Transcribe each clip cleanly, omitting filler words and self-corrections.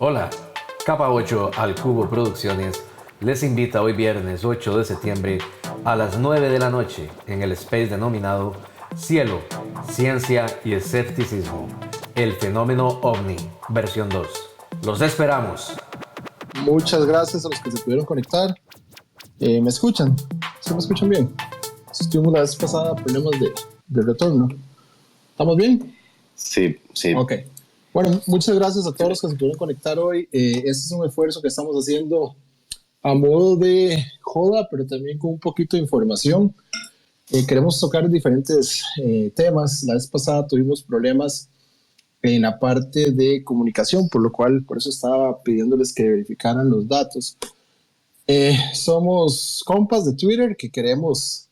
Hola, Capa 8 al Cubo Producciones les invita hoy viernes 8 de septiembre a las 9 de la noche en el space denominado Cielo, Ciencia y Escepticismo, el fenómeno OVNI, versión 2. Los esperamos. Muchas gracias a los que se pudieron conectar. ¿Me escuchan? ¿Sí me escuchan bien? Estuvimos la vez pasada problemas de retorno. ¿Estamos bien? Sí. Ok. Bueno, muchas gracias a todos los que se pudieron conectar hoy. Este es un esfuerzo que estamos haciendo a modo de joda, pero también con un poquito de información. Queremos tocar diferentes temas. La vez pasada tuvimos problemas en la parte de comunicación, por eso estaba pidiéndoles que verificaran los datos. Somos compas de Twitter que queremos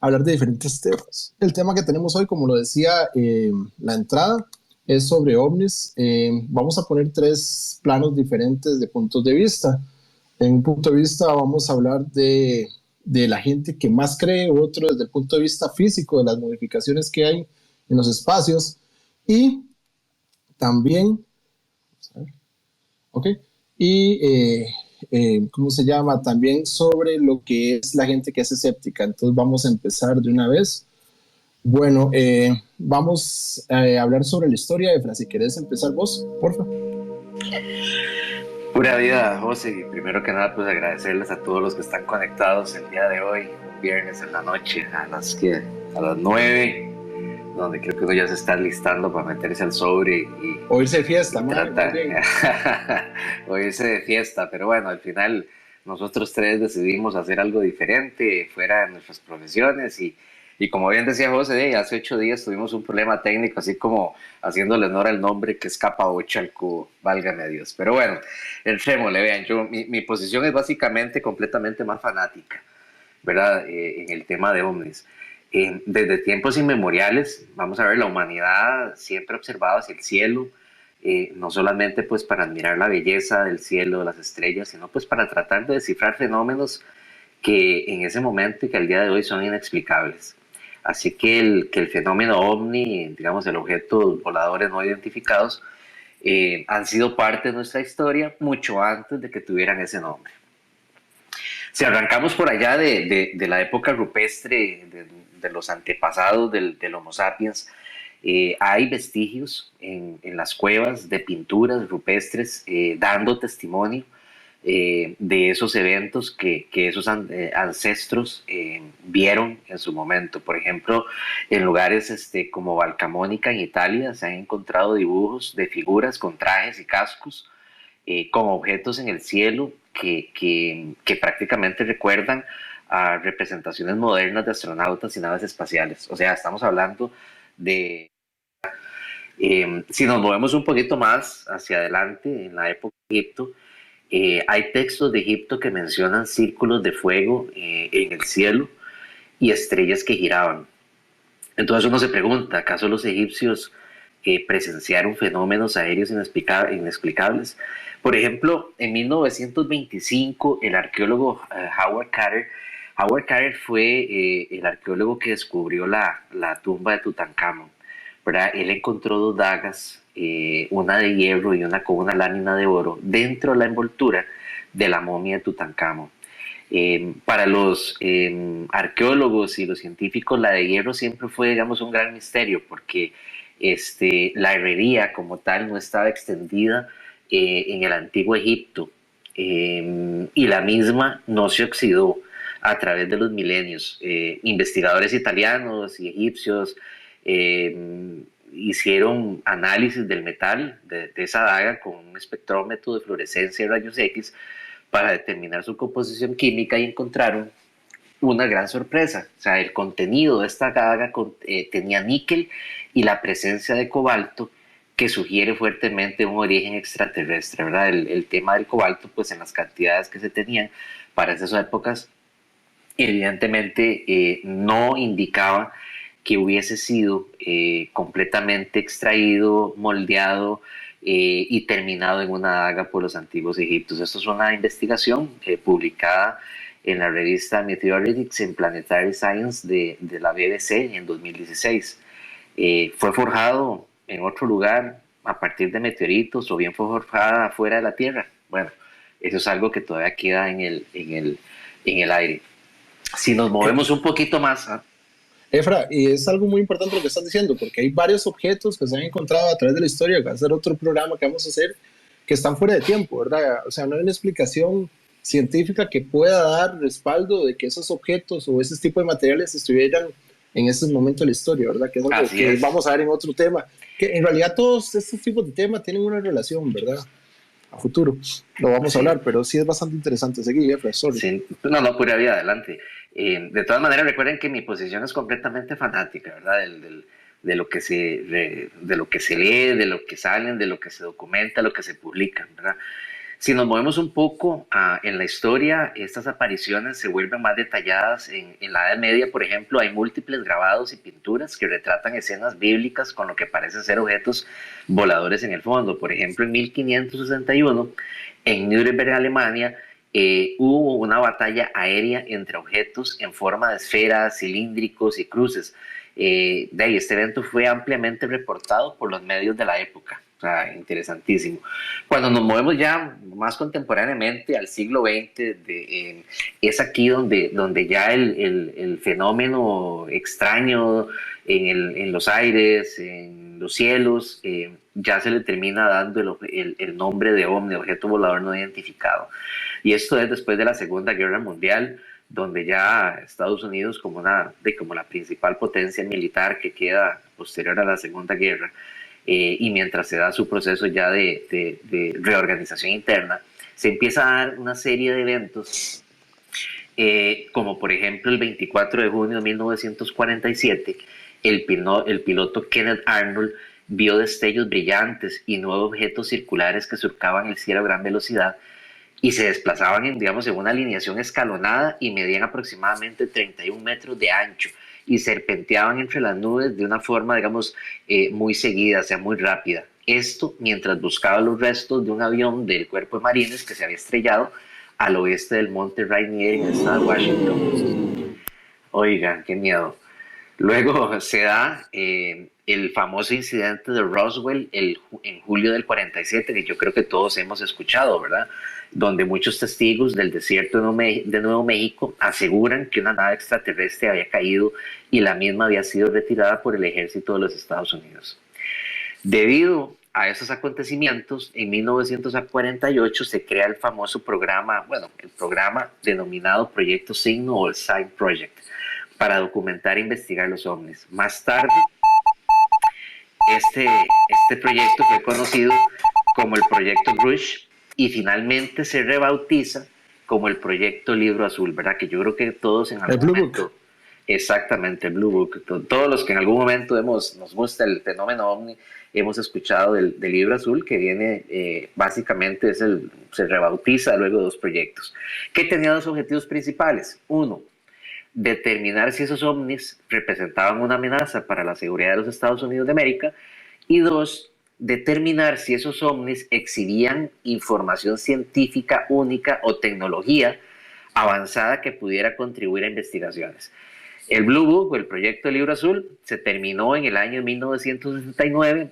hablar de diferentes temas. El tema que tenemos hoy, como lo decía la entrada, es sobre ovnis. Vamos a poner 3 planos diferentes de puntos de vista. En un punto de vista vamos a hablar de la gente que más cree, otro desde el punto de vista físico, de las modificaciones que hay en los espacios, y también, ok, y ¿cómo se llama? También sobre lo que es la gente que es escéptica. Entonces vamos a empezar de una vez. Bueno, vamos a hablar sobre la historia. Efra, si querés empezar vos, por favor. Pura vida, José, y primero que nada, pues agradecerles a todos los que están conectados el día de hoy, viernes en la noche, a las 9, donde creo que uno ya se está listando para meterse al sobre y o irse de fiesta, o irse de fiesta, pero bueno, al final nosotros 3 decidimos hacer algo diferente fuera de nuestras profesiones y como bien decía José, hace 8 días tuvimos un problema técnico, así como haciéndole honor al nombre que es Capa 8 al Cubo, válgame Dios. Pero bueno, entrémosle, vean, mi posición es básicamente completamente más fanática, ¿verdad? En el tema de ovnis. Desde tiempos inmemoriales, vamos a ver, la humanidad siempre ha observado hacia el cielo, no solamente pues para admirar la belleza del cielo, de las estrellas, sino pues para tratar de descifrar fenómenos que en ese momento y que al día de hoy son inexplicables. Así que el fenómeno ovni, digamos el objeto voladores no identificados, han sido parte de nuestra historia mucho antes de que tuvieran ese nombre. Si arrancamos por allá de la época rupestre, de los antepasados del Homo sapiens, hay vestigios en las cuevas de pinturas rupestres dando testimonio de esos eventos que esos ancestros vieron en su momento. Por ejemplo, en lugares como Valcamónica en Italia se han encontrado dibujos de figuras con trajes y cascos con objetos en el cielo que prácticamente recuerdan a representaciones modernas de astronautas y naves espaciales. O sea, estamos hablando de... si nos movemos un poquito más hacia adelante, en la época de Egipto, hay textos de Egipto que mencionan círculos de fuego en el cielo y estrellas que giraban. Entonces uno se pregunta, ¿acaso los egipcios presenciaron fenómenos aéreos inexplicables? Por ejemplo, en 1925 el arqueólogo Howard Carter fue el arqueólogo que descubrió la tumba de Tutankamón, ¿verdad? Él encontró 2 dagas, una de hierro y una con una lámina de oro dentro de la envoltura de la momia de Tutankamón. Para los arqueólogos y los científicos, la de hierro siempre fue, digamos, un gran misterio porque la herrería como tal no estaba extendida en el antiguo Egipto y la misma no se oxidó a través de los milenios. Investigadores italianos y egipcios hicieron análisis del metal de esa daga con un espectrómetro de fluorescencia y rayos X para determinar su composición química y encontraron una gran sorpresa. O sea, el contenido de esta daga tenía níquel y la presencia de cobalto que sugiere fuertemente un origen extraterrestre, ¿verdad? El tema del cobalto, pues en las cantidades que se tenían para esas épocas, evidentemente no indicaba que hubiese sido completamente extraído, moldeado y terminado en una daga por los antiguos egipcios. Esto es una investigación publicada en la revista Meteoritics en Planetary Science de la BBC en 2016. Fue forjado en otro lugar a partir de meteoritos o bien fue forjada fuera de la Tierra. Bueno, eso es algo que todavía queda en el aire. Si nos movemos un poquito más, ¿ah? Efra, y es algo muy importante lo que estás diciendo, porque hay varios objetos que se han encontrado a través de la historia, que va a ser otro programa que vamos a hacer, que están fuera de tiempo, ¿verdad? O sea, no hay una explicación científica que pueda dar respaldo de que esos objetos o ese tipo de materiales estuvieran en ese momento de la historia, ¿verdad? Que es algo que vamos a ver en otro tema, que en realidad todos estos tipos de temas tienen una relación, ¿verdad? A futuro lo vamos a hablar, pero sí es bastante interesante. Seguir, profesor. Sí, no, pura vida, adelante. De todas maneras, recuerden que mi posición es completamente fanática, ¿verdad? De lo que de lo que se lee, de lo que salen, de lo que se documenta, lo que se publica, ¿verdad? Si nos movemos un poco en la historia, estas apariciones se vuelven más detalladas. En la Edad Media, por ejemplo, hay múltiples grabados y pinturas que retratan escenas bíblicas con lo que parecen ser objetos voladores en el fondo. Por ejemplo, en 1561, en Nuremberg, Alemania, hubo una batalla aérea entre objetos en forma de esferas, cilíndricos y cruces. De ahí, este evento fue ampliamente reportado por los medios de la época. O sea, interesantísimo. Cuando nos movemos ya más contemporáneamente al siglo XX, es aquí donde ya el fenómeno extraño en los aires, en los cielos, ya se le termina dando el nombre de OVNI, objeto volador no identificado. Y esto es después de la Segunda Guerra Mundial, donde ya Estados Unidos, como la principal potencia militar que queda posterior a la Segunda Guerra, y mientras se da su proceso ya de reorganización interna, se empieza a dar una serie de eventos, como por ejemplo el 24 de junio de 1947, el piloto Kenneth Arnold vio destellos brillantes y nuevos objetos circulares que surcaban el cielo a gran velocidad y se desplazaban en una alineación escalonada y medían aproximadamente 31 metros de ancho y serpenteaban entre las nubes de una forma, muy seguida, o sea, muy rápida. Esto mientras buscaba los restos de un avión del Cuerpo de Marines que se había estrellado al oeste del monte Rainier en el estado de Washington. Oigan, qué miedo. Luego se da el famoso incidente de Roswell en julio del 47, que yo creo que todos hemos escuchado, ¿verdad? Donde muchos testigos del desierto de Nuevo México aseguran que una nave extraterrestre había caído y la misma había sido retirada por el ejército de los Estados Unidos. Debido a esos acontecimientos, en 1948 se crea el famoso programa, el programa denominado Proyecto Signo o el SIGN Project, para documentar e investigar los ovnis. Más tarde, este proyecto fue conocido como el Proyecto Rush y finalmente se rebautiza como el Proyecto Libro Azul, ¿verdad? Que yo creo que todos en algún momento... Book. Exactamente, el Blue Book. Todos los que en algún momento nos gusta el fenómeno ovni, hemos escuchado del Libro Azul, que viene, básicamente, se rebautiza luego de 2 proyectos. Que tenía 2 objetivos principales. Uno, determinar si esos ovnis representaban una amenaza para la seguridad de los Estados Unidos de América. Y 2, determinar si esos ovnis exhibían información científica única o tecnología avanzada que pudiera contribuir a investigaciones. El Blue Book, o el Proyecto Libro Azul, se terminó en el año 1969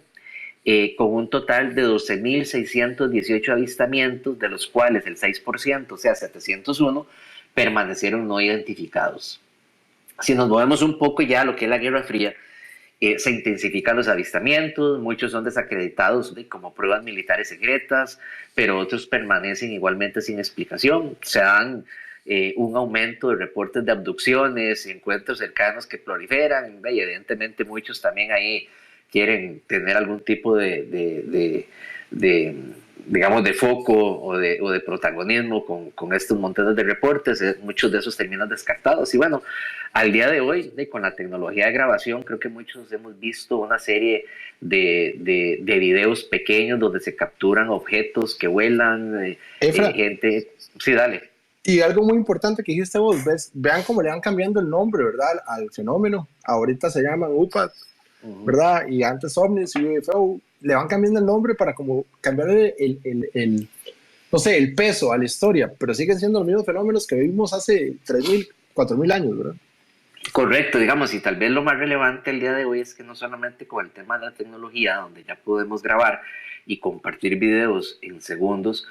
con un total de 12.618 avistamientos, de los cuales el 6%, o sea, 701, permanecieron no identificados. Si nos movemos un poco ya a lo que es la Guerra Fría, se intensifican los avistamientos, muchos son desacreditados como pruebas militares secretas, pero otros permanecen igualmente sin explicación. Se dan un aumento de reportes de abducciones y encuentros cercanos que proliferan, y evidentemente muchos también ahí quieren tener algún tipo de foco o de protagonismo con estos montones de reportes. Muchos de esos terminan descartados. Y bueno, al día de hoy, con la tecnología de grabación, creo que muchos hemos visto una serie de videos pequeños donde se capturan objetos que vuelan, gente... Sí, dale. Y algo muy importante que dijiste vos, vean cómo le van cambiando el nombre, ¿verdad? Al fenómeno. Ahorita se llaman UPAC, ¿verdad? Y antes ovnis y UFO. Le van cambiando el nombre para como cambiar el peso a la historia, pero siguen siendo los mismos fenómenos que vimos hace 3.000, 4.000 años, ¿verdad? Correcto, digamos, y tal vez lo más relevante el día de hoy es que no solamente con el tema de la tecnología, donde ya podemos grabar y compartir videos en segundos,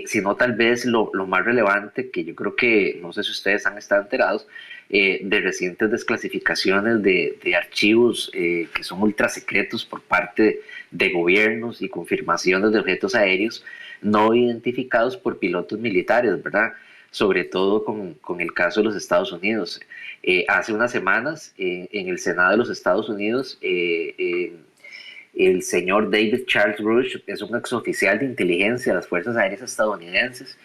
sino tal vez lo más relevante, que yo creo que, no sé si ustedes han estado enterados, de recientes desclasificaciones de archivos que son ultra secretos por parte de gobiernos y confirmaciones de objetos aéreos no identificados por pilotos militares, ¿verdad? Sobre todo con el caso de los Estados Unidos. Hace unas semanas en el Senado de los Estados Unidos, el señor David Charles Rush, es un exoficial de inteligencia de las Fuerzas Aéreas estadounidenses,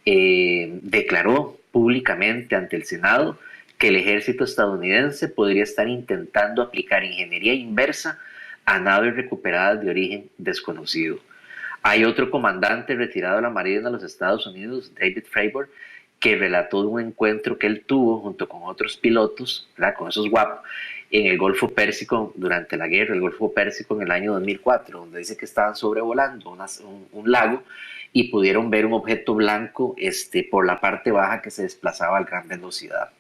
declaró públicamente ante el Senado que el ejército estadounidense podría estar intentando aplicar ingeniería inversa a naves recuperadas de origen desconocido. Hay otro comandante retirado de la Marina de los Estados Unidos, David Fravor, que relató de un encuentro que él tuvo junto con otros pilotos, ¿verdad? Con esos guapos, en el Golfo Pérsico durante la guerra, el Golfo Pérsico en el año 2004, donde dice que estaban sobrevolando un lago y pudieron ver un objeto blanco por la parte baja que se desplazaba a gran velocidad.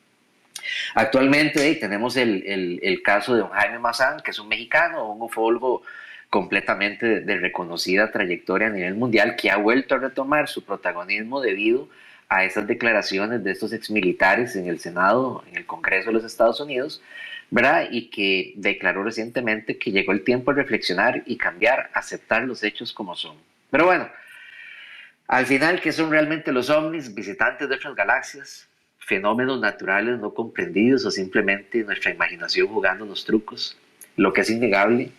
Actualmente tenemos el caso de don Jaime Maussan, que es un mexicano, un ufólogo completamente de reconocida trayectoria a nivel mundial, que ha vuelto a retomar su protagonismo debido a esas declaraciones de estos exmilitares en el Senado, en el Congreso de los Estados Unidos, ¿verdad? Y que declaró recientemente que llegó el tiempo de reflexionar y cambiar, aceptar los hechos como son. Pero bueno, al final, ¿qué son realmente los ovnis? Visitantes de otras galaxias, fenómenos naturales no comprendidos o simplemente nuestra imaginación jugándonos trucos. Lo que es innegable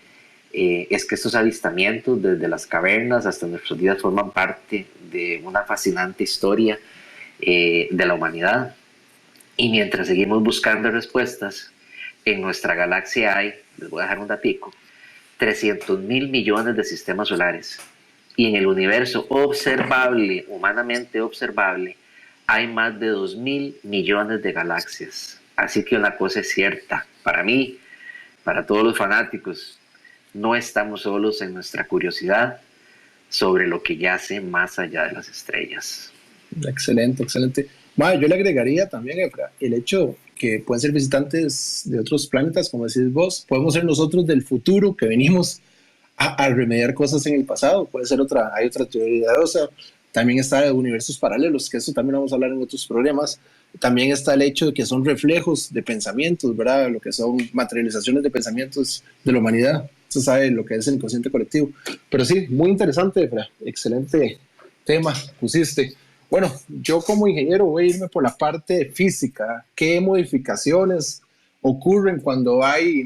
es que estos avistamientos desde las cavernas hasta nuestros días forman parte de una fascinante historia de la humanidad. Y mientras seguimos buscando respuestas, en nuestra galaxia hay, les voy a dejar un datico, 300.000 millones de sistemas solares. Y en el universo observable, humanamente observable, hay más de 2.000 millones de galaxias. Así que una cosa es cierta, para mí, para todos los fanáticos, no estamos solos en nuestra curiosidad sobre lo que yace más allá de las estrellas. Excelente, excelente. Bueno, yo le agregaría también, Efra, el hecho que pueden ser visitantes de otros planetas, como decís vos, podemos ser nosotros del futuro que venimos a remediar cosas en el pasado, puede ser otra, hay otra teoría, o sea, también está de universos paralelos, que eso también vamos a hablar en otros programas. También está el hecho de que son reflejos de pensamientos, ¿verdad? Lo que son materializaciones de pensamientos de la humanidad. Se sabe lo que es el inconsciente colectivo. Pero sí, muy interesante, Efra. Excelente tema pusiste. Bueno, yo como ingeniero voy a irme por la parte física. ¿Qué modificaciones ocurren cuando hay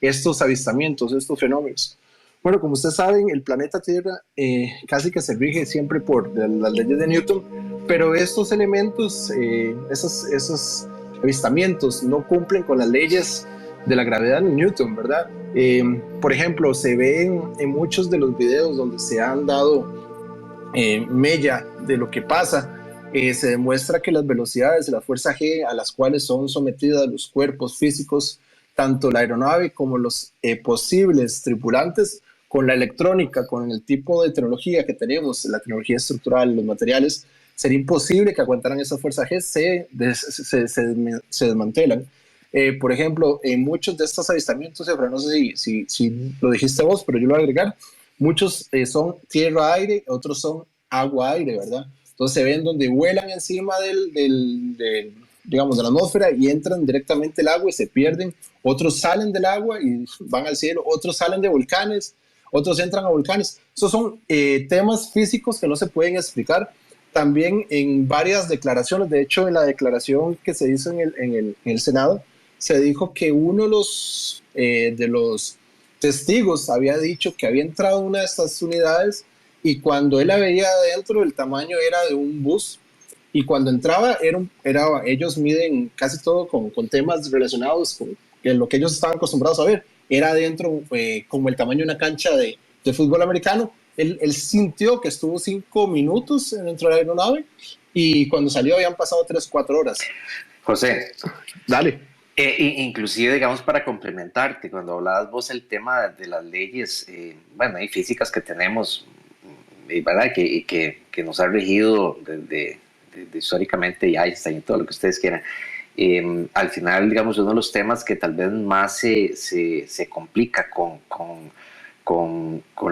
estos avistamientos, estos fenómenos? Bueno, como ustedes saben, el planeta Tierra casi que se rige siempre por las leyes de Newton, pero estos elementos, esos avistamientos no cumplen con las leyes de la gravedad de Newton, ¿verdad? Por ejemplo, se ven en muchos de los videos donde se han dado mella de lo que pasa, se demuestra que las velocidades de la fuerza G a las cuales son sometidas los cuerpos físicos, tanto la aeronave como los posibles tripulantes, con la electrónica, con el tipo de tecnología que tenemos, la tecnología estructural, los materiales, sería imposible que aguantaran esa fuerza G, se desmantelan. Por ejemplo, en muchos de estos avistamientos, Efra, no sé si lo dijiste vos, pero yo lo voy a agregar, muchos son tierra-aire, otros son agua-aire, ¿verdad? Entonces se ven donde vuelan encima digamos, de la atmósfera y entran directamente al agua y se pierden. Otros salen del agua y van al cielo, otros salen de volcanes, otros entran a volcanes. Esos son temas físicos que no se pueden explicar. También en varias declaraciones, de hecho en la declaración que se hizo en el Senado, se dijo que uno de los testigos había dicho que había entrado una de estas unidades y cuando él la veía adentro el tamaño era de un bus y cuando entraba ellos miden casi todo con temas relacionados con lo que ellos estaban acostumbrados a ver, era adentro como el tamaño de una cancha de fútbol americano. Él sintió que estuvo 5 minutos dentro de la aeronave y cuando salió habían pasado 3-4 horas. José, Dale. Inclusive, digamos, para complementarte, cuando hablabas vos el tema de las leyes, bueno, hay físicas que tenemos, ¿verdad? Que nos ha regido desde históricamente y Einstein y todo lo que ustedes quieran. al final, digamos, uno de los temas que tal vez más se complica con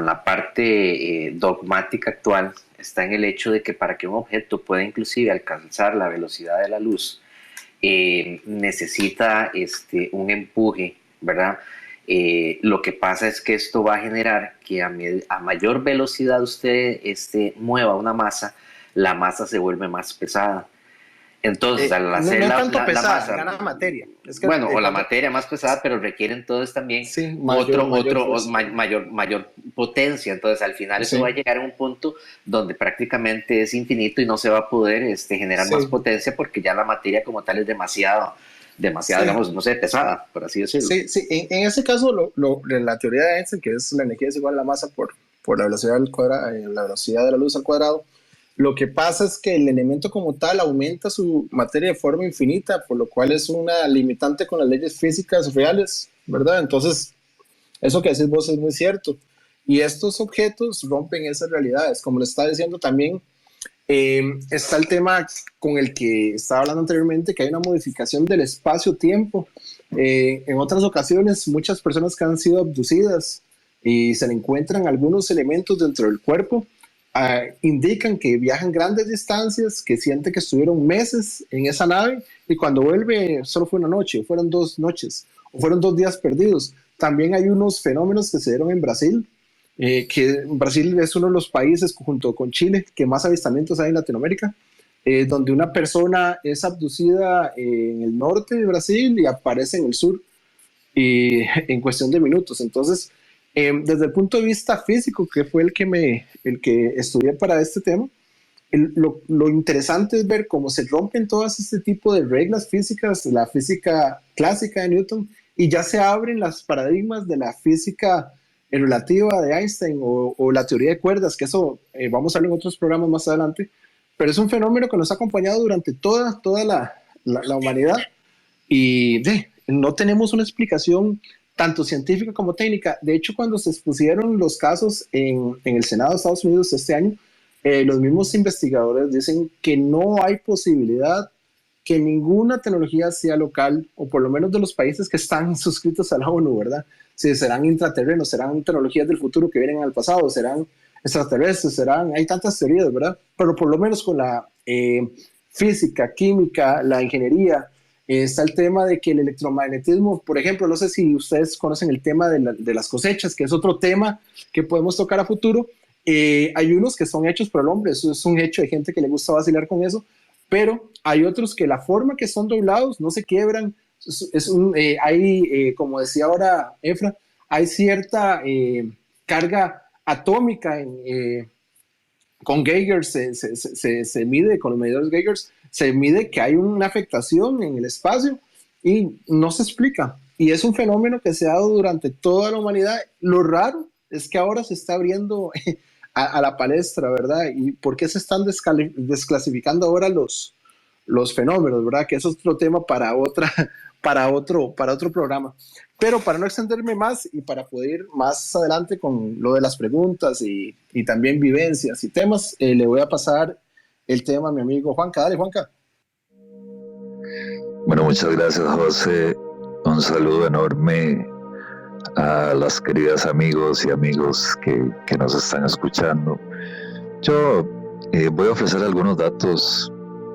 la parte dogmática actual está en el hecho de que para que un objeto pueda inclusive alcanzar la velocidad de la luz, necesita un empuje, ¿verdad? Lo que pasa es que esto va a generar que a mayor velocidad usted mueva una masa, la masa se vuelve más pesada. Entonces, al hacer no es tanto la pesada, masa, gana materia. Es que, bueno, o la materia más pesada, pero requiere entonces también sí, mayor potencia. Entonces, al final eso sí. va a llegar a un punto donde prácticamente es infinito y no se va a poder generar más potencia porque ya la materia como tal es demasiado, digamos, no sé, pesada, por así decirlo. Sí, sí. En ese caso, la teoría de Einstein, que es la energía es igual a la masa por la velocidad la velocidad de la luz al cuadrado, lo que pasa es que el elemento como tal aumenta su materia de forma infinita, por lo cual es una limitante con las leyes físicas reales, ¿verdad? Entonces, eso que decís vos es muy cierto. Y estos objetos rompen esas realidades. Como le estaba diciendo también, está el tema con el que estaba hablando anteriormente, que hay una modificación del espacio-tiempo. En otras ocasiones, muchas personas que han sido abducidas y se le encuentran algunos elementos dentro del cuerpo, indican que viajan grandes distancias, que sienten que estuvieron meses en esa nave y cuando vuelve solo fue una noche, o fueron 2 noches, o fueron 2 días perdidos. También hay unos fenómenos que se dieron en Brasil, que Brasil es uno de los países junto con Chile que más avistamientos hay en Latinoamérica, donde una persona es abducida en el norte de Brasil y aparece en el sur y en cuestión de minutos. Entonces, desde el punto de vista físico, que fue el que estudié para este tema, lo interesante es ver cómo se rompen todas este tipo de reglas físicas, la física clásica de Newton, y ya se abren las paradigmas de la física relativa de Einstein o la teoría de cuerdas, que eso vamos a ver en otros programas más adelante, pero es un fenómeno que nos ha acompañado durante toda la humanidad y no tenemos una explicación tanto científica como técnica. De hecho, cuando se expusieron los casos en el Senado de Estados Unidos este año, los mismos investigadores dicen que no hay posibilidad que ninguna tecnología sea local, o por lo menos de los países que están suscritos a la ONU, ¿verdad? Si serán intraterrenos, serán tecnologías del futuro que vienen al pasado, serán extraterrestres, hay tantas teorías, ¿verdad? Pero por lo menos con la física, química, la ingeniería, está el tema de que el electromagnetismo, por ejemplo, no sé si ustedes conocen el tema de las cosechas, que es otro tema que podemos tocar a futuro. Hay unos que son hechos por el hombre, eso es un hecho, hay gente que le gusta vacilar con eso, pero hay otros que la forma que son doblados no se quiebran. Hay, como decía ahora Efra, hay cierta carga atómica con Geiger, se mide, con los medidores Geiger, se mide que hay una afectación en el espacio y no se explica. Y es un fenómeno que se ha dado durante toda la humanidad. Lo raro es que ahora se está abriendo a la palestra, ¿verdad? ¿Y por qué se están desclasificando ahora los fenómenos, ¿verdad? Que eso es otro tema para otro programa. Pero para no extenderme más y para poder ir más adelante con lo de las preguntas y también vivencias y temas, le voy a pasar el tema a mi amigo Juanca. Dale, Juanca. Bueno, muchas gracias, José. Un saludo enorme a las queridas amigos y amigos que nos están escuchando. Yo voy a ofrecer algunos datos,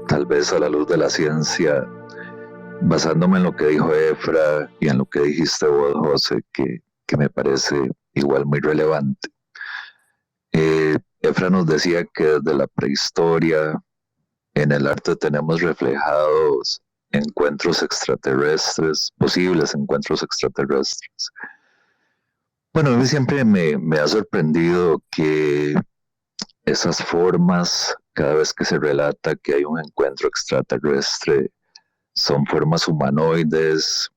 tal vez a la luz de la ciencia, basándome en lo que dijo Efra y en lo que dijiste vos, José, que me parece igual muy relevante. Efra nos decía que desde la prehistoria en el arte tenemos reflejados encuentros extraterrestres, posibles encuentros extraterrestres. Bueno, a mí siempre me ha sorprendido que esas formas, cada vez que se relata que hay un encuentro extraterrestre, son formas humanoides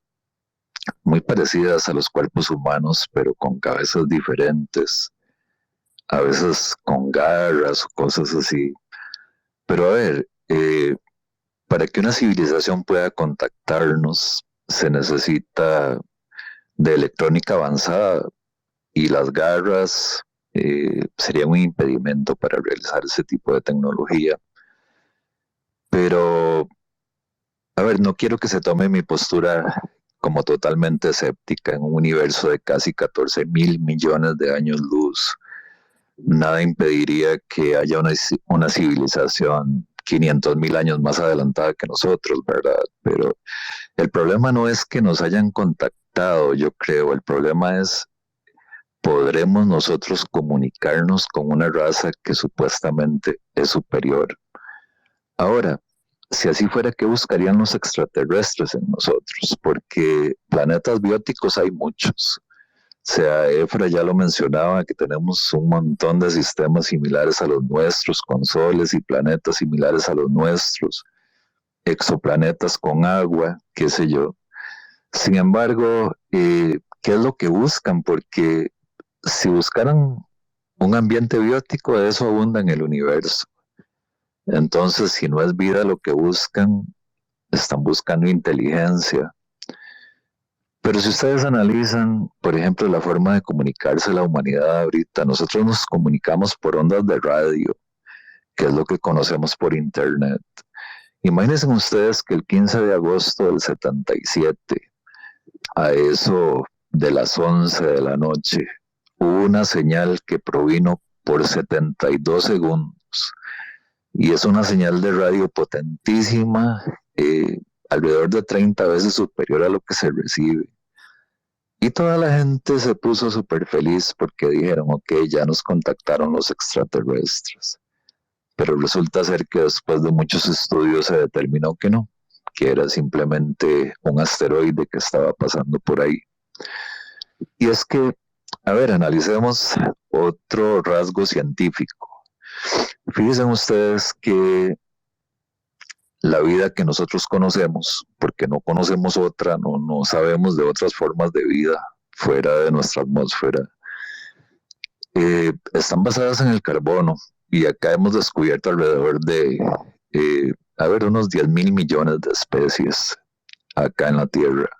muy parecidas a los cuerpos humanos, pero con cabezas diferentes, a veces con garras o cosas así. Pero a ver, para que una civilización pueda contactarnos, se necesita de electrónica avanzada y las garras serían un impedimento para realizar ese tipo de tecnología. Pero A ver, no quiero que se tome mi postura como totalmente escéptica en un universo de casi 14.000 millones de años luz. Nada impediría que haya una civilización 500.000 años más adelantada que nosotros, ¿verdad? Pero el problema no es que nos hayan contactado, yo creo, el problema es, ¿podremos nosotros comunicarnos con una raza que supuestamente es superior? Ahora, si así fuera, ¿qué buscarían los extraterrestres en nosotros? Porque planetas bióticos hay muchos. O sea, Efra ya lo mencionaba, que tenemos un montón de sistemas similares a los nuestros, con soles y planetas similares a los nuestros, exoplanetas con agua, qué sé yo. Sin embargo, ¿qué es lo que buscan? Porque si buscaran un ambiente biótico, eso abunda en el universo. Entonces, si no es vida lo que buscan, están buscando inteligencia. Pero si ustedes analizan, por ejemplo, la forma de comunicarse la humanidad ahorita, nosotros nos comunicamos por ondas de radio, que es lo que conocemos por internet. Imagínense ustedes que el 15 de agosto del 77, a eso de las 11 de la noche, hubo una señal que provino por 72 segundos. Y es una señal de radio potentísima, alrededor de 30 veces superior a lo que se recibe. Y toda la gente se puso súper feliz porque dijeron, ok, ya nos contactaron los extraterrestres. Pero resulta ser que después de muchos estudios se determinó que no, que era simplemente un asteroide que estaba pasando por ahí. Y es que, a ver, analicemos otro rasgo científico. Fíjense ustedes que la vida que nosotros conocemos, porque no conocemos otra, no sabemos de otras formas de vida fuera de nuestra atmósfera, están basadas en el carbono, y acá hemos descubierto alrededor de, unos 10.000 millones de especies acá en la Tierra,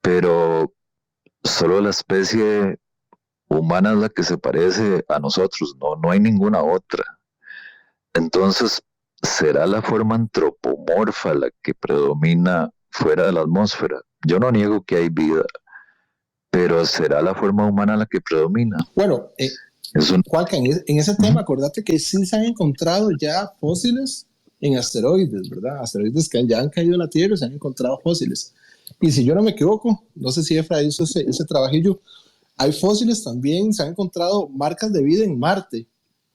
pero solo la especie humana es la que se parece a nosotros, no hay ninguna otra. Entonces, ¿será la forma antropomorfa la que predomina fuera de la atmósfera? Yo no niego que hay vida, pero ¿será la forma humana la que predomina? Bueno, Juanca, en ese tema, acordate que sí se han encontrado ya fósiles en asteroides, ¿verdad? Asteroides que ya han caído en la Tierra y se han encontrado fósiles. Y si yo no me equivoco, no sé si Efra hizo ese trabajillo, hay fósiles también, se han encontrado marcas de vida en Marte.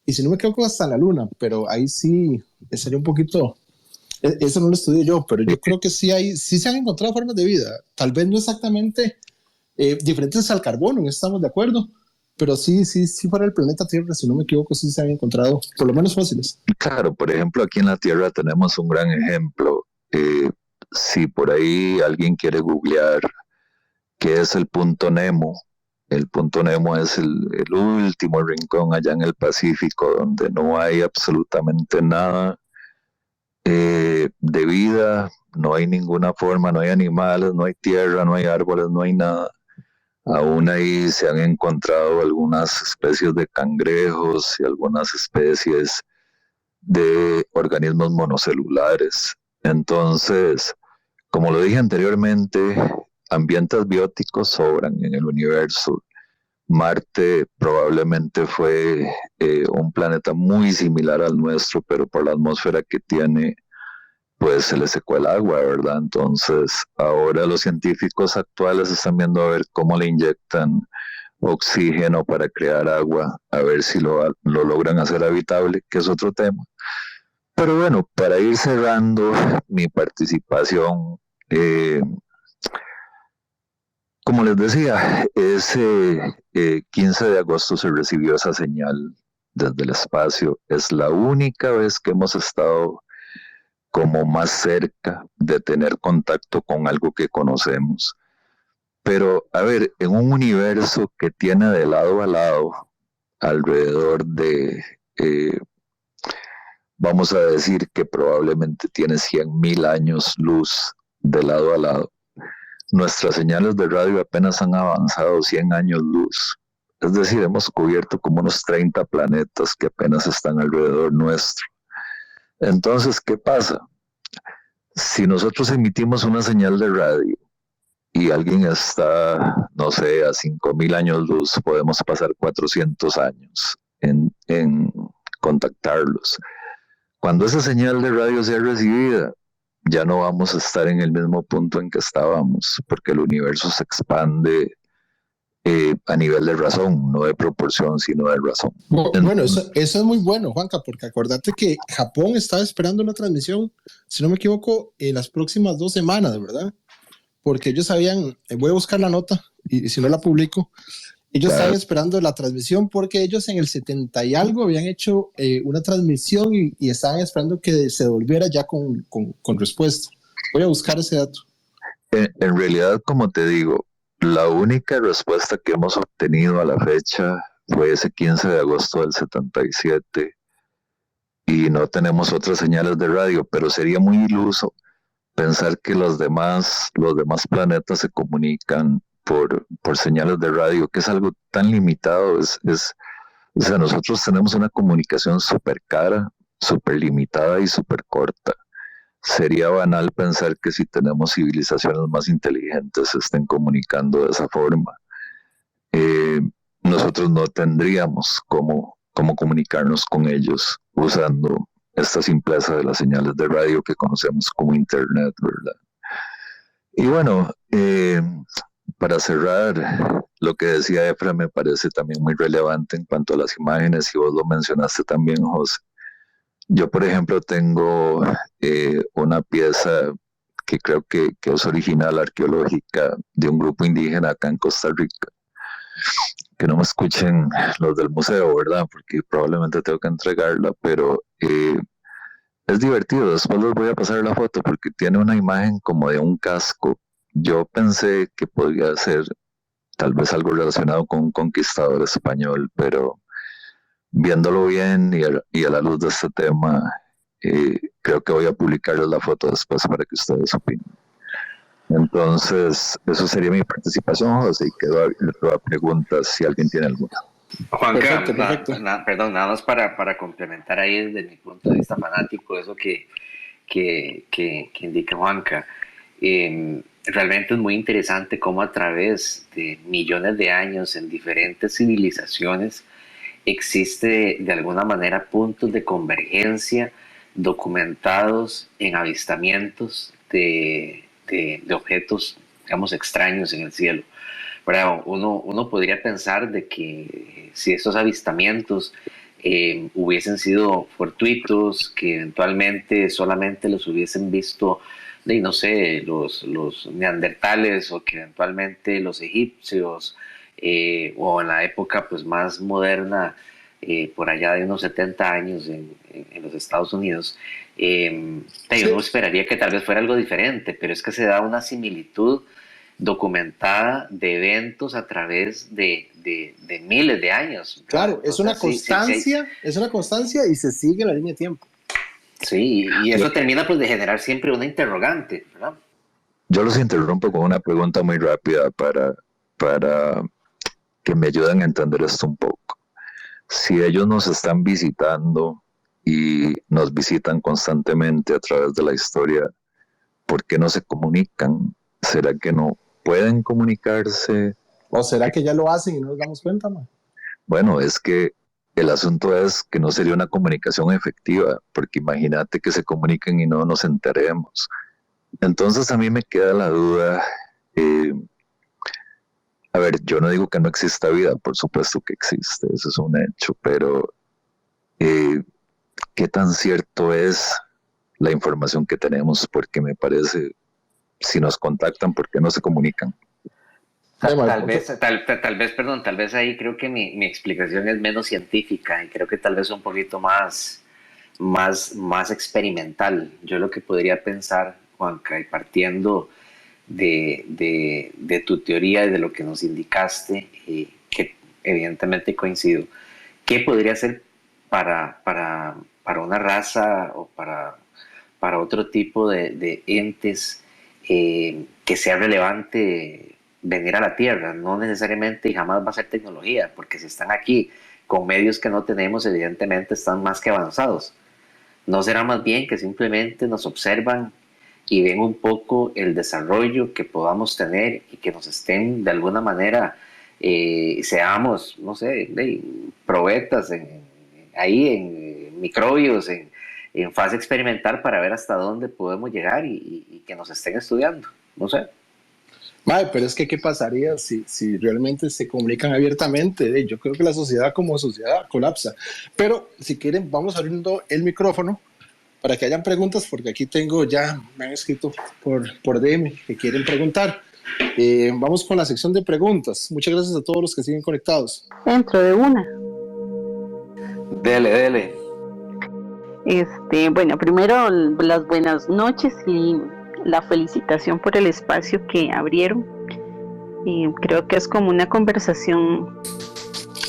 Y si no me equivoco, hasta la Luna, pero ahí sí sería un poquito. Eso no lo estudié yo, pero yo creo que sí se han encontrado formas de vida. Tal vez no exactamente diferentes al carbono, estamos de acuerdo, pero sí para el planeta Tierra, si no me equivoco, sí se han encontrado por lo menos fósiles. Claro, por ejemplo, aquí en la Tierra tenemos un gran ejemplo. Si por ahí alguien quiere googlear qué es el punto Nemo, el punto Nemo es el último rincón allá en el Pacífico donde no hay absolutamente nada de vida, no hay ninguna forma, no hay animales, no hay tierra, no hay árboles, no hay nada. Aún ahí se han encontrado algunas especies de cangrejos y algunas especies de organismos monocelulares. Entonces, como lo dije anteriormente, ambientes bióticos sobran en el universo. Marte probablemente fue un planeta muy similar al nuestro, pero por la atmósfera que tiene, pues se le secó el agua, ¿verdad? Entonces, ahora los científicos actuales están viendo a ver cómo le inyectan oxígeno para crear agua, a ver si lo logran hacer habitable, que es otro tema. Pero bueno, para ir cerrando mi participación, como les decía, ese 15 de agosto se recibió esa señal desde el espacio. Es la única vez que hemos estado como más cerca de tener contacto con algo que conocemos. Pero, a ver, en un universo que tiene de lado a lado alrededor de, vamos a decir que probablemente tiene 100.000 años luz de lado a lado, nuestras señales de radio apenas han avanzado 100 años luz. Es decir, hemos cubierto como unos 30 planetas que apenas están alrededor nuestro. Entonces, ¿qué pasa? Si nosotros emitimos una señal de radio y alguien está, no sé, a 5.000 años luz, podemos pasar 400 años en contactarlos. Cuando esa señal de radio sea recibida, ya no vamos a estar en el mismo punto en que estábamos, porque el universo se expande a nivel de razón, no de proporción, sino de razón. Bueno, eso es muy bueno, Juanca, porque acordate que Japón estaba esperando una transmisión, si no me equivoco, en las próximas 2 semanas, ¿verdad? Porque ellos sabían, voy a buscar la nota y si no la publico, ellos estaban esperando la transmisión porque ellos en el 70 y algo habían hecho una transmisión y estaban esperando que se devolviera ya con respuesta. Voy a buscar ese dato. En realidad, como te digo, la única respuesta que hemos obtenido a la fecha fue ese 15 de agosto del 77 y no tenemos otras señales de radio, pero sería muy iluso pensar que los demás planetas se comunican por señales de radio, que es algo tan limitado. O sea, nosotros tenemos una comunicación súper cara, súper limitada y súper corta. Sería banal pensar que si tenemos civilizaciones más inteligentes se estén comunicando de esa forma. Nosotros no tendríamos cómo comunicarnos con ellos usando esta simpleza de las señales de radio que conocemos como Internet, ¿verdad? Y bueno, para cerrar, lo que decía Efra me parece también muy relevante en cuanto a las imágenes, y vos lo mencionaste también, José. Yo, por ejemplo, tengo una pieza que creo que es original arqueológica de un grupo indígena acá en Costa Rica. Que no me escuchen los del museo, ¿verdad? Porque probablemente tengo que entregarla, pero es divertido. Después les voy a pasar la foto porque tiene una imagen como de un casco. Yo pensé que podría ser tal vez algo relacionado con un conquistador español, pero viéndolo bien y a la luz de este tema, creo que voy a publicarles la foto después para que ustedes opinen. Entonces, eso sería mi participación, José, y quedo a preguntas si alguien tiene alguna. Juanca, perfecto. Perdón, nada más para complementar ahí desde mi punto de vista fanático, eso que indica Juanca. Realmente es muy interesante cómo a través de millones de años en diferentes civilizaciones existe de alguna manera puntos de convergencia documentados en avistamientos de objetos, digamos, extraños en el cielo. Pero uno podría pensar de que si estos avistamientos hubiesen sido fortuitos, que eventualmente solamente los hubiesen visto, no sé, los neandertales, o que eventualmente los egipcios, o en la época pues más moderna, por allá de unos 70 años en los Estados Unidos, uno esperaría que tal vez fuera algo diferente, pero es que se da una similitud documentada de eventos a través de miles de años. Claro, es una constancia, es una constancia y se sigue la línea de tiempo. Sí, y eso termina pues de generar siempre una interrogante, ¿verdad? Yo los interrumpo con una pregunta muy rápida para que me ayuden a entender esto un poco. Si ellos nos están visitando y nos visitan constantemente a través de la historia, ¿por qué no se comunican? ¿Será que no pueden comunicarse? ¿O será que ya lo hacen y no nos damos cuenta, man? Bueno, es que el asunto es que no sería una comunicación efectiva, porque imagínate que se comuniquen y no nos enteremos. Entonces a mí me queda la duda. A ver, yo no digo que no exista vida, por supuesto que existe, eso es un hecho, pero ¿qué tan cierto es la información que tenemos? Porque me parece, si nos contactan, ¿por qué no se comunican? Tal vez ahí creo que mi explicación es menos científica y creo que tal vez un poquito más experimental. Yo lo que podría pensar, Juanca, y partiendo de tu teoría y de lo que nos indicaste, que evidentemente coincido, ¿qué podría ser para una raza o para otro tipo de entes que sea relevante venir a la Tierra? No necesariamente y jamás va a ser tecnología, porque si están aquí con medios que no tenemos, evidentemente están más que avanzados. ¿No será más bien que simplemente nos observan y ven un poco el desarrollo que podamos tener y que nos estén de alguna manera, seamos, no sé, probetas ahí en microbios, en fase experimental para ver hasta dónde podemos llegar y que nos estén estudiando, no sé. Mae, pero es que, ¿qué pasaría si realmente se comunican abiertamente? Yo creo que la sociedad como sociedad colapsa. Pero si quieren, vamos abriendo el micrófono para que hayan preguntas, porque aquí tengo ya, me han escrito por DM que quieren preguntar. Vamos con la sección de preguntas. Muchas gracias a todos los que siguen conectados. Dentro de una. Dele. Bueno, primero las buenas noches y la felicitación por el espacio que abrieron. Creo que es como una conversación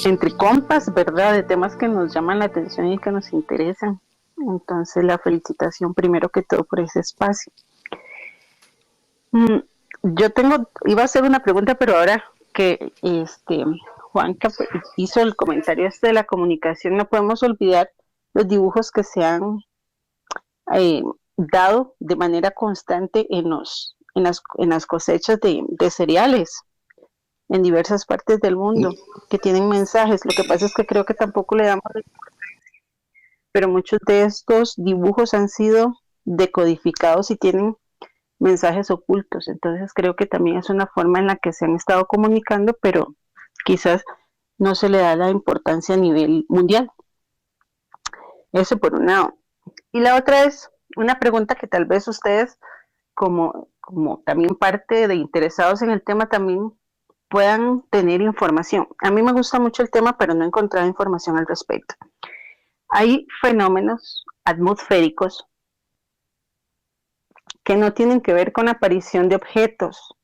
entre compas, ¿verdad? De temas que nos llaman la atención y que nos interesan. Entonces, la felicitación primero que todo por ese espacio. Yo iba a hacer una pregunta, pero ahora que Juanca hizo el comentario de la comunicación, no podemos olvidar los dibujos que se han dado de manera constante en las cosechas de cereales en diversas partes del mundo, que tienen mensajes. Lo que pasa es que creo que tampoco le damos, pero muchos de estos dibujos han sido decodificados y tienen mensajes ocultos. Entonces creo que también es una forma en la que se han estado comunicando, pero quizás no se le da la importancia a nivel mundial. Eso por un lado. Y la otra es una pregunta que tal vez ustedes, como también parte de interesados en el tema, también puedan tener información. A mí me gusta mucho el tema, pero no he encontrado información al respecto. Hay fenómenos atmosféricos que no tienen que ver con la aparición de objetos,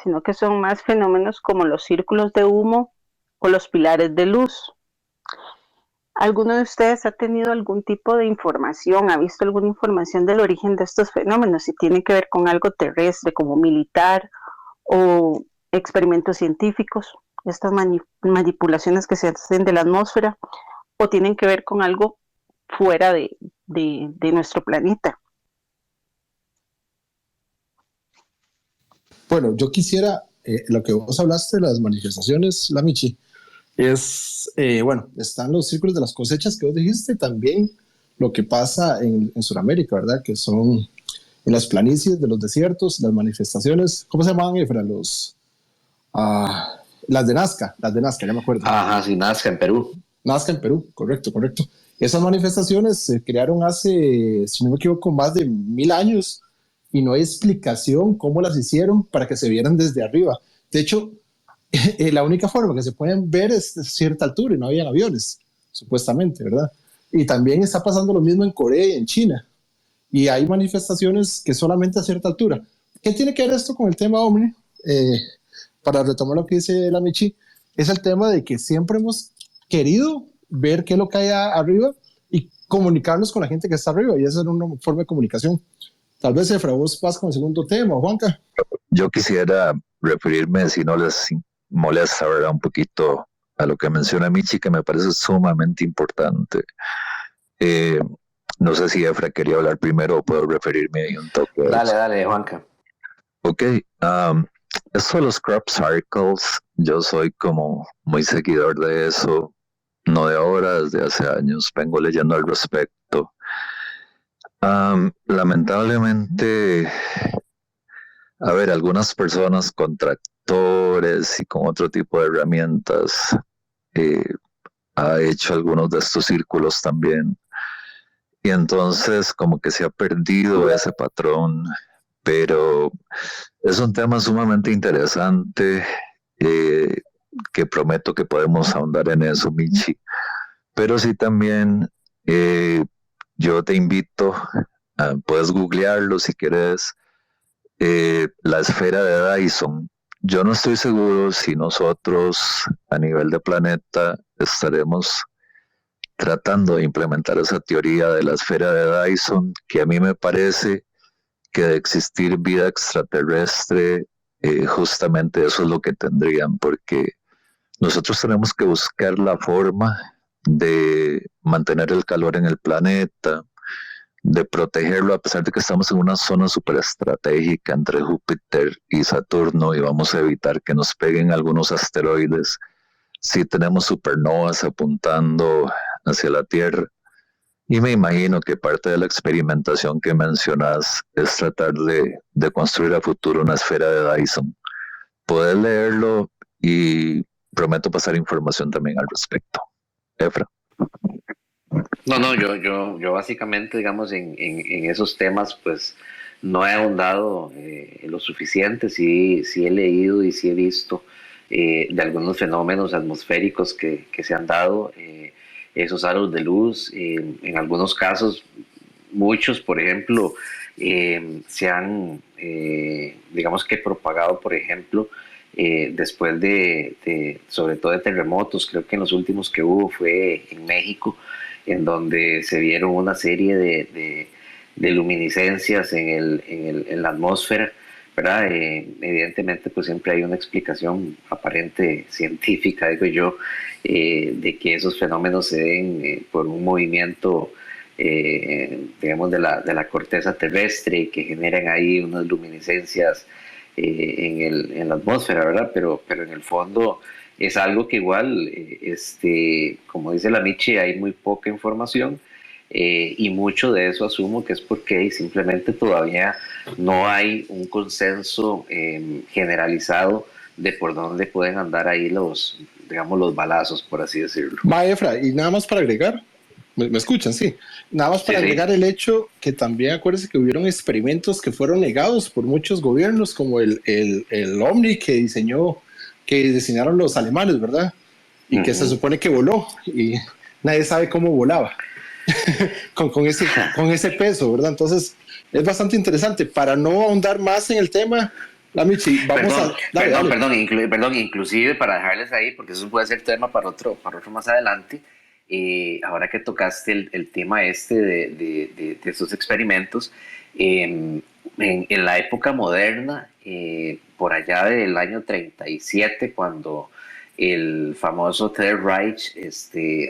sino que son más fenómenos como los círculos de humo o los pilares de luz. ¿Alguno de ustedes ha tenido algún tipo de información, ha visto alguna información del origen de estos fenómenos? Si tienen que ver con algo terrestre, como militar o experimentos científicos, estas manipulaciones que se hacen de la atmósfera, o tienen que ver con algo fuera de nuestro planeta. Bueno, yo quisiera, lo que vos hablaste de las manifestaciones, la Michi, es, bueno, están los círculos de las cosechas que vos dijiste, también lo que pasa en Sudamérica, ¿verdad? Que son en las planicies de los desiertos, las manifestaciones, ¿cómo se llamaban, Efra? Las de Nazca, ya me acuerdo. Ajá, sí, Nazca en Perú. Nazca en Perú, correcto. Esas manifestaciones se crearon hace, si no me equivoco, más de 1000 años y no hay explicación cómo las hicieron para que se vieran desde arriba. De hecho, la única forma que se pueden ver es de cierta altura y no habían aviones, supuestamente, ¿verdad? Y también está pasando lo mismo en Corea y en China. Y hay manifestaciones que solamente a cierta altura. ¿Qué tiene que ver esto con el tema OVNI? Para retomar lo que dice la Michi, es el tema de que siempre hemos querido ver qué es lo que hay arriba y comunicarnos con la gente que está arriba, y esa es una forma de comunicación. Tal vez, Efra, vos vas con el segundo tema, Juanca. Yo quisiera referirme, si no les molesta, ¿verdad?, un poquito a lo que menciona Michi, que me parece sumamente importante. No sé si Efra quería hablar primero o puedo referirme ahí un toque. Dale, Juanca. Ok, eso de los crop circles, yo soy como muy seguidor de eso, no de ahora, desde hace años, vengo leyendo al respecto. Lamentablemente, a ver, algunas personas con tractores y con otro tipo de herramientas ha hecho algunos de estos círculos también. Y entonces como que se ha perdido ese patrón, pero es un tema sumamente interesante que prometo que podemos ahondar en eso, Michi. Pero sí también yo te invito, puedes googlearlo si quieres, la esfera de Dyson. Yo no estoy seguro si nosotros a nivel de planeta estaremos tratando de implementar esa teoría de la esfera de Dyson, que a mí me parece que de existir vida extraterrestre, justamente eso es lo que tendrían, porque nosotros tenemos que buscar la forma de mantener el calor en el planeta, protegerlo, a pesar de que estamos en una zona súper estratégica entre Júpiter y Saturno y vamos a evitar que nos peguen algunos asteroides. Si tenemos supernovas apuntando hacia la Tierra, y me imagino que parte de la experimentación que mencionas es tratar de construir a futuro una esfera de Dyson. Poder leerlo y prometo pasar información también al respecto. Efra. No, yo básicamente, digamos, en esos temas, pues no he ahondado lo suficiente. Sí, sí he leído y sí he visto de algunos fenómenos atmosféricos que se han dado, esos aros de luz. En algunos casos, muchos, por ejemplo, se han, digamos que propagado, por ejemplo, después sobre todo de terremotos. Creo que en los últimos que hubo fue en México, en donde se vieron una serie de luminiscencias en la atmósfera, ¿verdad? Evidentemente, pues siempre hay una explicación aparente científica, digo yo, de que esos fenómenos se den por un movimiento, digamos, de la corteza terrestre, y que generan ahí unas luminiscencias en la atmósfera, ¿verdad? Pero en el fondo es algo que igual, como dice la Michi, hay muy poca información, y mucho de eso asumo que es porque simplemente todavía no hay un consenso generalizado de por dónde pueden andar ahí digamos, los balazos, por así decirlo. Va, Efra, y nada más para agregar, ¿me escuchan? Sí. Nada más para agregar el hecho que también acuérdense que hubieron experimentos que fueron negados por muchos gobiernos, como el Omni que diseñaron los alemanes, ¿verdad? Y que se supone que voló y nadie sabe cómo volaba con ese peso, ¿verdad? Entonces es bastante interesante. Para no ahondar más en el tema, la Michi, perdón, inclusive para dejarles ahí, porque eso puede ser tema para otro más adelante. Ahora que tocaste el tema de esos experimentos, en la época moderna, por allá del año 37, cuando el famoso Third Reich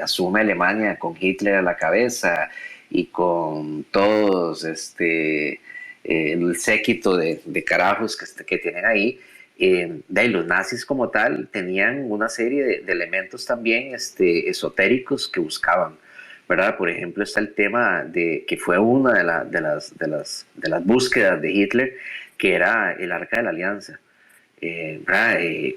asume Alemania con Hitler a la cabeza y con todos el séquito de carajos que tienen ahí, los nazis como tal tenían una serie de elementos también esotéricos que buscaban, ¿verdad? Por ejemplo, está el tema que fue una de las búsquedas de Hitler, que era el Arca de la Alianza,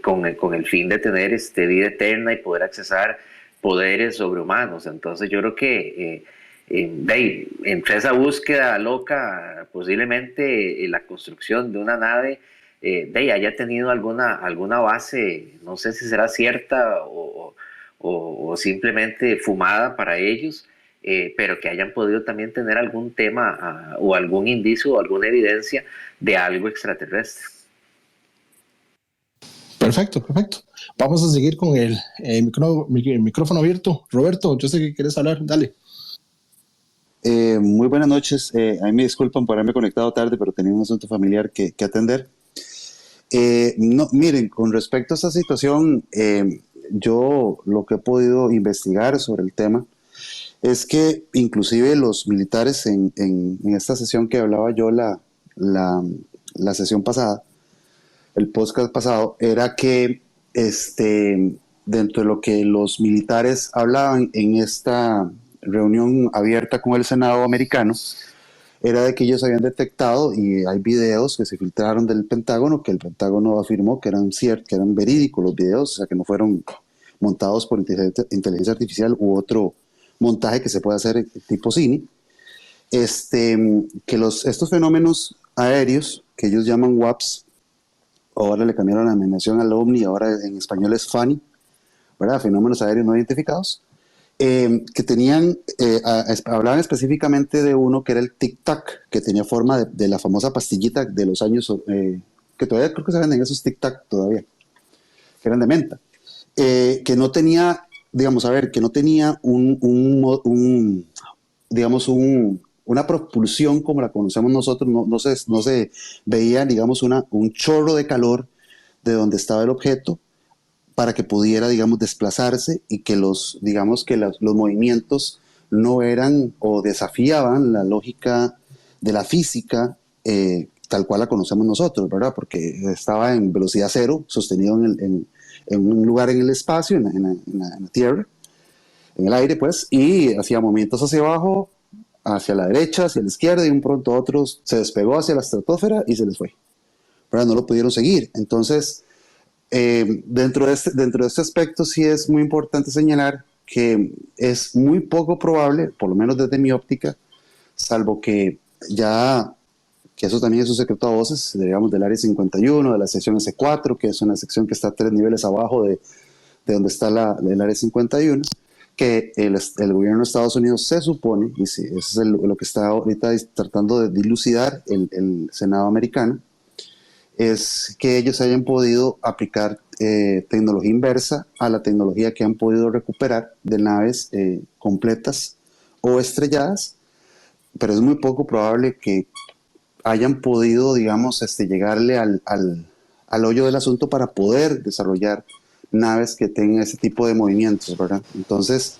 con el fin de tener vida eterna y poder accesar poderes sobrehumanos. Entonces yo creo que entre esa búsqueda loca, posiblemente la construcción de una nave haya tenido alguna base, no sé si será cierta o simplemente fumada para ellos, pero que hayan podido también tener algún tema o algún indicio o alguna evidencia de algo extraterrestre. Perfecto. Vamos a seguir con el micrófono abierto. Roberto, yo sé que quieres hablar, dale. Muy buenas noches. A mí me disculpan por haberme conectado tarde, pero tenía un asunto familiar que atender. Miren, con respecto a esta situación, yo lo que he podido investigar sobre el tema es que inclusive los militares en esta sesión que hablaba yo la sesión pasada, el podcast pasado, era que dentro de lo que los militares hablaban en esta reunión abierta con el Senado americano, era de que ellos habían detectado, y hay videos que se filtraron del Pentágono, que el Pentágono afirmó que eran verídicos los videos, o sea, que no fueron montados por inteligencia artificial u otro montaje que se puede hacer tipo cine, que estos fenómenos aéreos, que ellos llaman WAPs, ahora le cambiaron la denominación al OVNI, ahora en español es FANI, ¿verdad? Fenómenos aéreos no identificados, que tenían, hablaban específicamente de uno que era el tic-tac, que tenía forma de la famosa pastillita de los años, que todavía creo que se venden esos tic-tac todavía, que eran de menta, que no tenía, que no tenía una propulsión como la conocemos nosotros, no se veía, digamos, un chorro de calor de donde estaba el objeto, para que pudiera, digamos, desplazarse y que los movimientos no eran o desafiaban la lógica de la física tal cual la conocemos nosotros, ¿verdad? Porque estaba en velocidad cero, sostenido en un lugar en el espacio, en la Tierra, en el aire, pues, y hacía movimientos hacia abajo, hacia la derecha, hacia la izquierda, y un pronto a otro se despegó hacia la estratosfera y se les fue. ¿Verdad? No lo pudieron seguir. Entonces, dentro de este aspecto sí es muy importante señalar que es muy poco probable, por lo menos desde mi óptica, salvo que ya, que eso también es un secreto a voces, digamos del área 51, de la sección S4, que es una sección que está 3 niveles abajo de donde está el área 51, que el gobierno de Estados Unidos se supone, y sí, eso es lo que está ahorita tratando de dilucidar el Senado americano, es que ellos hayan podido aplicar tecnología inversa a la tecnología que han podido recuperar de naves completas o estrelladas, pero es muy poco probable que hayan podido, digamos, llegarle al hoyo del asunto para poder desarrollar naves que tengan ese tipo de movimientos, ¿verdad? Entonces,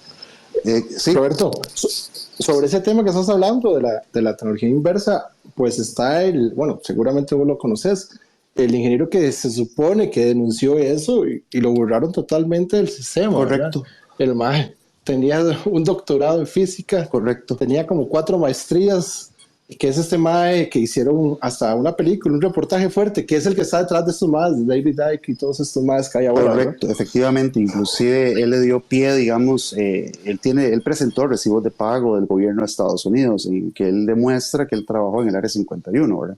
sí. Roberto, sobre ese tema que estás hablando de la tecnología inversa, pues está bueno, seguramente vos lo conoces, el ingeniero que se supone que denunció eso y lo borraron totalmente del sistema. Correcto. ¿Verdad? El maje tenía un doctorado en física. Correcto. Tenía como 4 maestrías, que es este mae que hicieron hasta una película, un reportaje fuerte, que es el que está detrás de estos maes, David Icke y todos estos maes que hay ahora. Correcto, ¿no? Efectivamente, inclusive él le dio pie, digamos, él presentó recibos de pago del gobierno de Estados Unidos, en que él demuestra que él trabajó en el área 51, ¿verdad?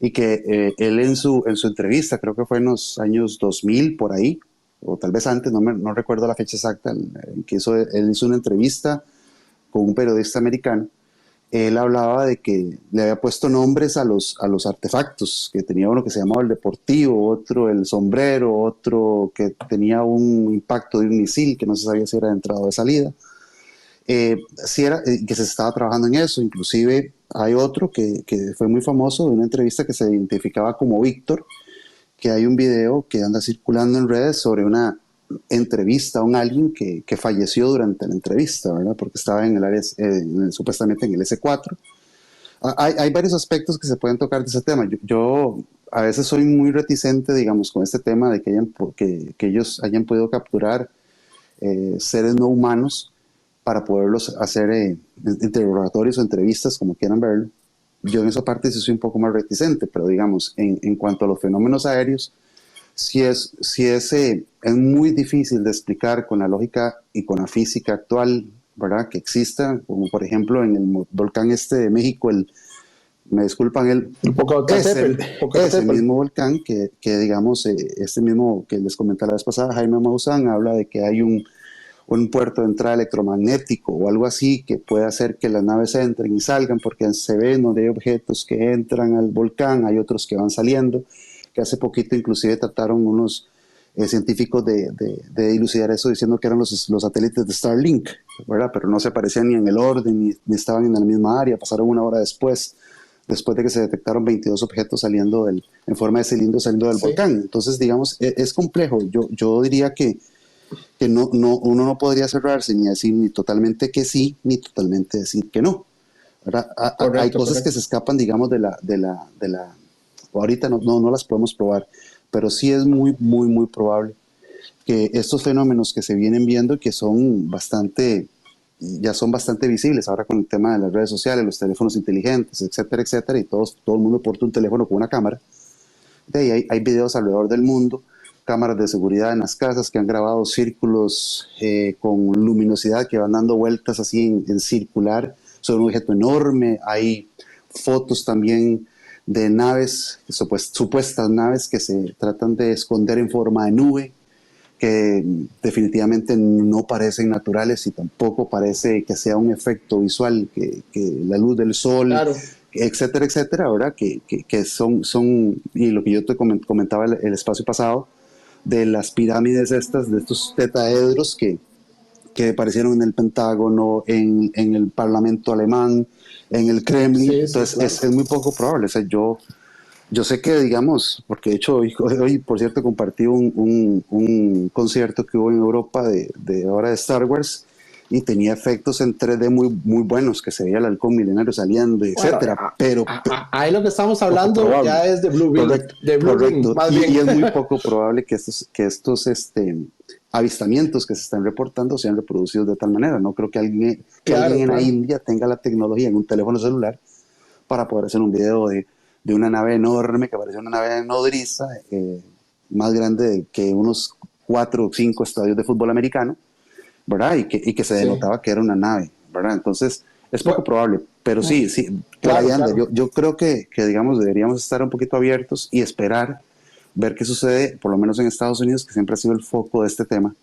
Y que él en su entrevista, creo que fue en los años 2000, por ahí, o tal vez antes, no recuerdo la fecha exacta, en que él hizo una entrevista con un periodista americano. Él hablaba de que le había puesto nombres a los artefactos, que tenía uno que se llamaba el deportivo, otro el sombrero, otro que tenía un impacto de un misil, que no se sabía si era de entrada o de salida. Sí era, que se estaba trabajando en eso. Inclusive hay otro que fue muy famoso, de una entrevista que se identificaba como Víctor, que hay un video que anda circulando en redes sobre una entrevista a alguien que falleció durante la entrevista, ¿verdad? Porque estaba en el área, supuestamente en el S4. Hay varios aspectos que se pueden tocar de ese tema. Yo a veces soy muy reticente, digamos, con este tema de que ellos hayan podido capturar seres no humanos para poderlos hacer interrogatorios o entrevistas, como quieran verlo. Yo en esa parte sí soy un poco más reticente, pero digamos, en cuanto a los fenómenos aéreos, sí es muy difícil de explicar con la lógica y con la física actual, ¿verdad? Que exista, como por ejemplo en el volcán de México, me disculpan, ese mismo volcán que digamos, este mismo que les comenté la vez pasada, Jaime Maussan, habla de que hay un puerto de entrada electromagnético o algo así que puede hacer que las naves entren y salgan, porque se ven donde hay objetos que entran al volcán, hay otros que van saliendo, que hace poquito inclusive trataron unos científicos de dilucidar eso, diciendo que eran los satélites de Starlink, ¿verdad? Pero no se aparecían ni en el orden, ni estaban en la misma área, pasaron una hora después de que se detectaron 22 objetos saliendo en forma de cilindro saliendo del volcán. Entonces, digamos, es complejo. Yo diría que uno no podría cerrarse ni decir ni totalmente que sí, ni totalmente decir que no, ¿verdad? Hay cosas que se escapan, digamos, de la ahorita no las podemos probar, pero sí es muy, muy, muy probable que estos fenómenos que se vienen viendo, que ya son bastante visibles ahora con el tema de las redes sociales, los teléfonos inteligentes, etcétera, etcétera, y todo el mundo porta un teléfono con una cámara. De ahí hay videos alrededor del mundo, cámaras de seguridad en las casas que han grabado círculos con luminosidad que van dando vueltas así en circular sobre un objeto enorme. Hay fotos también de naves, supuestas naves que se tratan de esconder en forma de nube, que definitivamente no parecen naturales y tampoco parece que sea un efecto visual, que la luz del sol, claro, etcétera, etcétera, ¿verdad? Que son, y lo que yo te comentaba el espacio pasado, de las pirámides de estos tetaedros que aparecieron en el Pentágono, en el Parlamento alemán, en el Kremlin. Sí, entonces claro, es muy poco probable. O sea, yo sé que, digamos, porque de hecho hoy por cierto, compartí un concierto que hubo en Europa de Star Wars, y tenía efectos en 3D muy, muy buenos, que se veía el halcón milenario saliendo, etcétera. Pero ahí lo que estamos hablando ya es de Blue Beam. Correcto, de Blue correcto. Beam, Y es muy poco probable que estos avistamientos que se están reportando sean reproducidos de tal manera. No creo que alguien en la India tenga la tecnología en un teléfono celular para poder hacer un video de una nave enorme que parece una nave nodriza, más grande que unos 4 o 5 estadios de fútbol americano, ¿verdad? Y que se denotaba que era una nave, ¿verdad? Entonces, es poco probable, pero sí, claro. Yo creo que, digamos, deberíamos estar un poquito abiertos y esperar, ver qué sucede, por lo menos en Estados Unidos, que siempre ha sido el foco de este tema,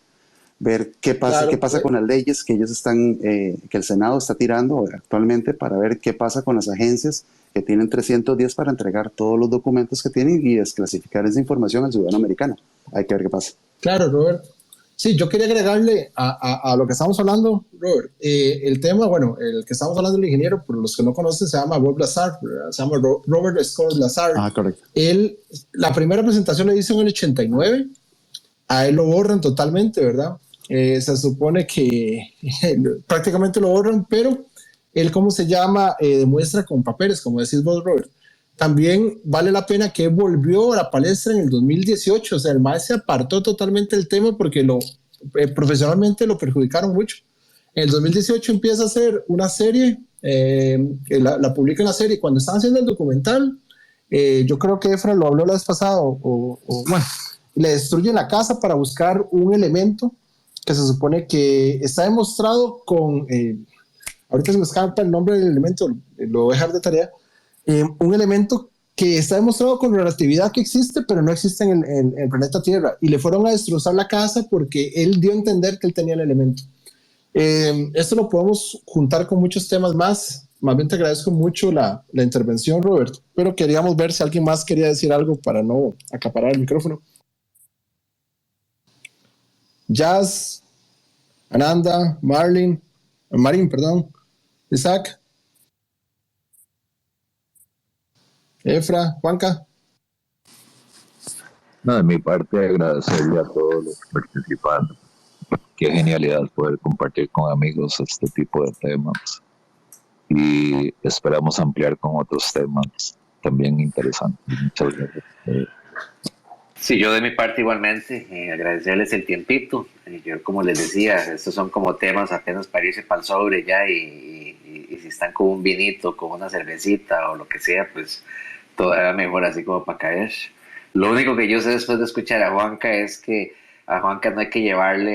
ver qué pasa con las leyes que ellos que el Senado está tirando actualmente, para ver qué pasa con las agencias que tienen 300 días para entregar todos los documentos que tienen y desclasificar esa información al ciudadano americano. Hay que ver qué pasa. Claro, Robert. Sí, yo quería agregarle a lo que estamos hablando, Robert, el tema, bueno, el que estamos hablando del ingeniero, por los que no conocen, se llama Bob Lazar, ¿verdad? Se llama Robert Scott Lazar. Correcto. La primera presentación la hizo en el 89, a él lo borran totalmente, ¿verdad? Se supone que prácticamente lo borran, pero él, ¿cómo se llama? Demuestra con papeles, como decís vos, Robert. También vale la pena que volvió a la palestra en el 2018, o sea, el maestro se apartó totalmente del tema porque profesionalmente lo perjudicaron mucho. En el 2018 empieza a hacer una serie, la publica en la serie. Cuando estaban haciendo el documental, yo creo que Efra lo habló la vez pasada, bueno, le destruyen la casa para buscar un elemento que se supone que está demostrado con, ahorita se me escapa el nombre del elemento, lo voy a dejar de tarea, un elemento que está demostrado con relatividad que existe, pero no existe en el planeta Tierra, y le fueron a destrozar la casa porque él dio a entender que él tenía el elemento. Esto lo podemos juntar con muchos temas más bien te agradezco mucho la intervención, Roberto, pero queríamos ver si alguien más quería decir algo para no acaparar el micrófono. Jazz, Ananda, Marín, Isaac, Efra, Juanca. No, de mi parte, agradecerle a todos los participantes. Qué genialidad poder compartir con amigos este tipo de temas. Y esperamos ampliar con otros temas también interesantes. Muchas gracias. Sí, yo de mi parte igualmente, agradecerles el tiempito. Yo, como les decía, estos son como temas apenas para irse para el sobre ya, y si están con un vinito, con una cervecita o lo que sea, pues todavía mejor, así como para caer. Lo único que yo sé después de escuchar a Juanca es que a Juanca no hay que llevarlo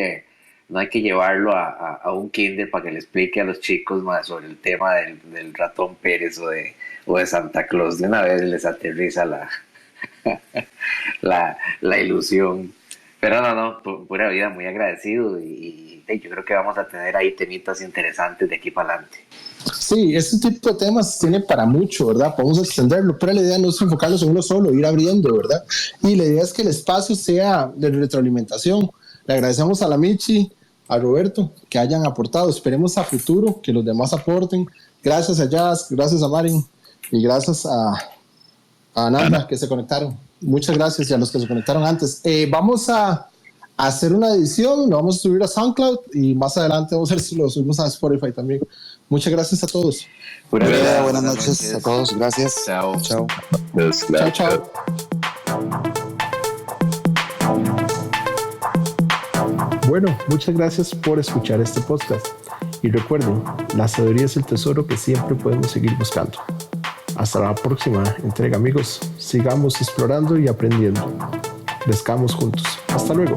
a un kinder para que le explique a los chicos más sobre el tema del ratón Pérez o de Santa Claus. De una vez les aterriza la ilusión. Pero no, pura vida, muy agradecido, y yo creo que vamos a tener ahí temitas interesantes de aquí para adelante. Sí, este tipo de temas tiene para mucho, ¿verdad? Podemos extenderlo, pero la idea no es enfocarnos en uno solo, ir abriendo, ¿verdad? Y la idea es que el espacio sea de retroalimentación. Le agradecemos a la Michi, a Roberto, que hayan aportado. Esperemos a futuro que los demás aporten. Gracias a Jazz, gracias a Marín y gracias a Ananda, que se conectaron. Muchas gracias, y a los que se conectaron antes. Vamos a hacer una edición, lo vamos a subir a SoundCloud y más adelante vamos a ver si lo subimos a Spotify también. Muchas gracias a todos. Buenas noches a todos. Gracias. Chao. Chao. Chao. Bueno, muchas gracias por escuchar este podcast. Y recuerden, la sabiduría es el tesoro que siempre podemos seguir buscando. Hasta la próxima entrega, amigos. Sigamos explorando y aprendiendo. Crezcamos juntos. Hasta luego.